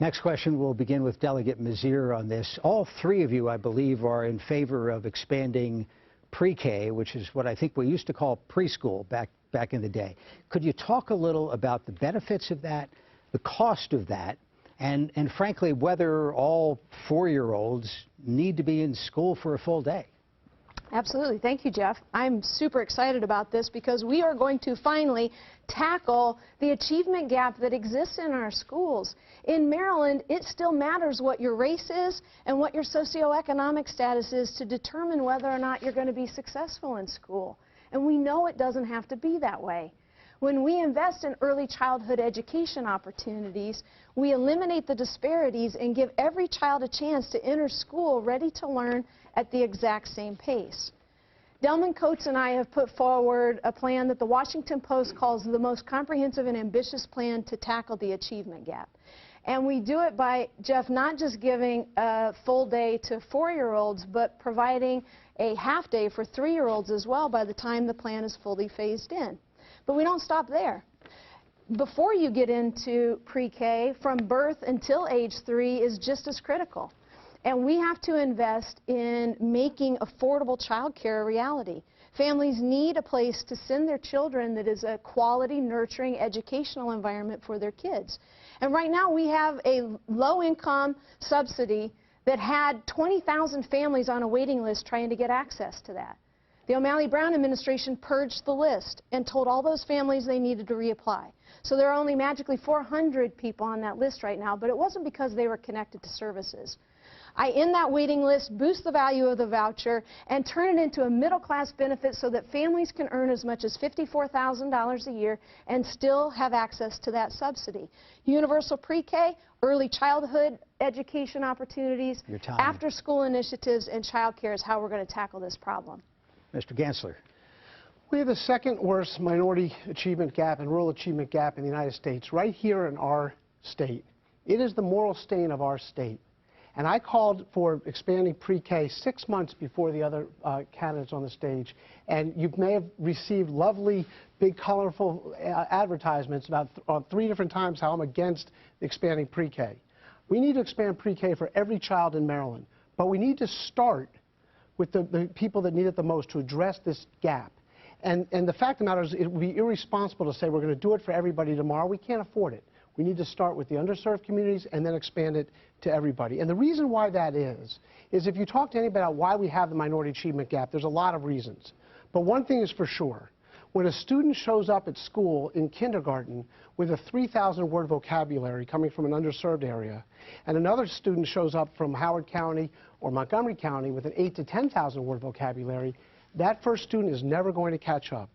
Next question, we'll begin with Delegate Mazier on this. All three of you, I believe, are in favor of expanding pre-K, which is what I think we used to call preschool back in the day. Could you talk a little about the benefits of that, the cost of that, and frankly, whether all 4-year-olds need to be in school for a full day? Absolutely. Thank you, Jeff. I'm super excited about this because we are going to finally tackle the achievement gap that exists in our schools. In Maryland, it still matters what your race is and what your socioeconomic status is to determine whether or not you're going to be successful in school. And we know it doesn't have to be that way. When we invest in early childhood education opportunities, we eliminate the disparities and give every child a chance to enter school ready to learn at the exact same pace. Delman Coates and I have put forward a plan that the Washington Post calls the most comprehensive and ambitious plan to tackle the achievement gap. And we do it by, Jeff, not just giving a full day to 4-year-olds, but providing a half day for 3-year-olds as well by the time the plan is fully phased in. But we don't stop there. Before you get into pre-K, from birth until age 3 is just as critical. And we have to invest in making affordable child care a reality. Families need a place to send their children that is a quality, nurturing, educational environment for their kids. And right now we have a low-income subsidy that had 20,000 families on a waiting list trying to get access to that. The O'Malley-Brown administration purged the list and told all those families they needed to reapply. So there are only magically 400 people on that list right now, but it wasn't because they were connected to services. I end that waiting list, boost the value of the voucher, and turn it into a middle-class benefit so that families can earn as much as $54,000 a year and still have access to that subsidy. Universal pre-K, early childhood education opportunities, after-school initiatives, and child care is how we're going to tackle this problem. Mr. Gansler. We have the second worst minority achievement gap and rural achievement gap in the United States, right here in our state. It is the moral stain of our state. And I called for expanding pre-K 6 months before the other candidates on the stage. And you may have received lovely, big, colorful advertisements about on 3 different times how I'm against expanding pre-K. We need to expand pre-K for every child in Maryland. But we need to start with the people that need it the most to address this gap. And the fact of the matter is it would be irresponsible to say we're going to do it for everybody tomorrow. We can't afford it. We need to start with the underserved communities and then expand it to everybody. And the reason why that is if you talk to anybody about why we have the minority achievement gap, there's a lot of reasons. But one thing is for sure. When a student shows up at school in kindergarten with a 3,000-word vocabulary coming from an underserved area, and another student shows up from Howard County or Montgomery County with an 8,000 to 10,000-word vocabulary, that first student is never going to catch up.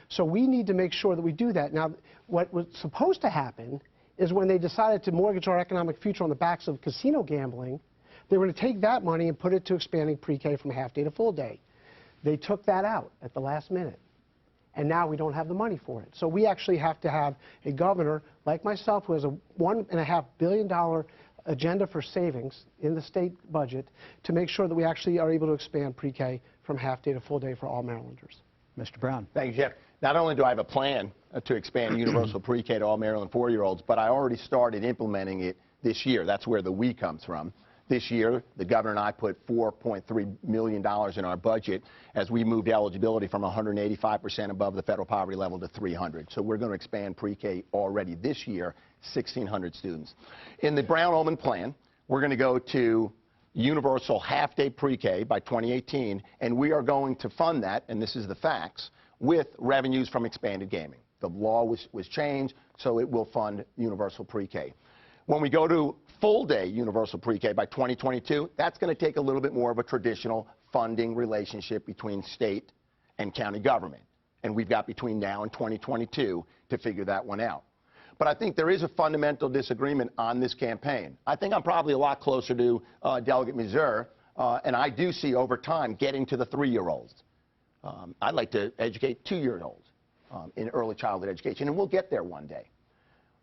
So we need to make sure that we do that. Now, what was supposed to happen is when they decided to mortgage our economic future on the backs of casino gambling, they were going to take that money and put it to expanding pre-K from half day to full day. They took that out at the last minute. And now we don't have the money for it. So we actually have to have a governor like myself who has a $1.5 billion agenda for savings in the state budget to make sure that we actually are able to expand pre-K from half day to full day for all Marylanders. Mr. Brown. Thank you, Jeff. Not only do I have a plan to expand universal pre-K to all Maryland 4-year-olds, but I already started implementing it this year. That's where the "we" comes from. This year, the governor and I put $4.3 million in our budget as we moved eligibility from 185% above the federal poverty level to 300. So we're going to expand pre-K already this year, 1,600 students. In the Brown-Ullman plan, we're going to go to universal half-day pre-K by 2018, and we are going to fund that, and this is the facts, with revenues from expanded gaming. The law was changed, so it will fund universal pre-K. When we go to full-day universal pre-K by 2022, that's going to take a little bit more of a traditional funding relationship between state and county government. And we've got between now and 2022 to figure that one out. But I think there is a fundamental disagreement on this campaign. I think I'm probably a lot closer to Delegate Mazier, and I do see over time getting to the 3-year-olds. I'd like to educate 2-year-olds in early childhood education, and we'll get there one day.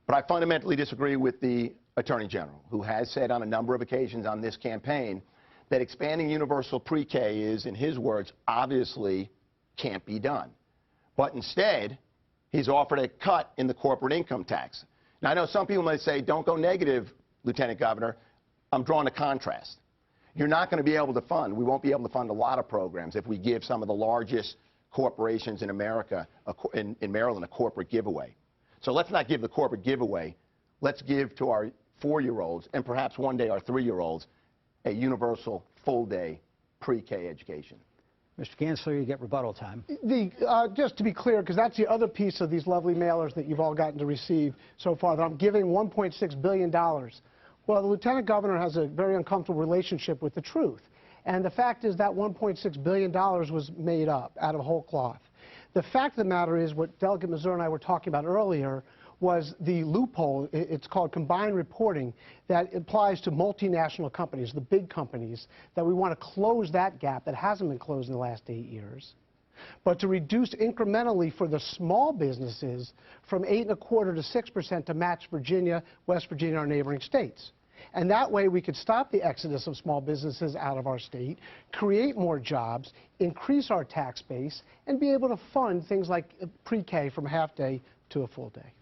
But I fundamentally disagree with the Attorney General, who has said on a number of occasions on this campaign that expanding universal pre-K is, in his words, obviously can't be done. But instead, he's offered a cut in the corporate income tax. Now, I know some people might say, don't go negative, Lieutenant Governor, I'm drawing a contrast. You're not going to be able to fund, we won't be able to fund a lot of programs if we give some of the largest corporations in America, in Maryland, a corporate giveaway. So let's not give the corporate giveaway. Let's give to our 4-year-olds and perhaps one day our 3-year-olds a universal full-day pre-K education. Mr. Gansler, you get rebuttal time. Just to be clear, because that's the other piece of these lovely mailers that you've all gotten to receive so far, that I'm giving $1.6 billion. Well, the Lieutenant Governor has a very uncomfortable relationship with the truth. And the fact is that $1.6 billion was made up out of whole cloth. The fact of the matter is what Delegate Mazur and I were talking about earlier was the loophole, it's called combined reporting, that applies to multinational companies, the big companies, that we want to close that gap that hasn't been closed in the last 8 years, but to reduce incrementally for the small businesses from 8.25% to 6% to match Virginia, West Virginia, our neighboring states. And that way we could stop the exodus of small businesses out of our state, create more jobs, increase our tax base, and be able to fund things like pre-K from a half day to a full day.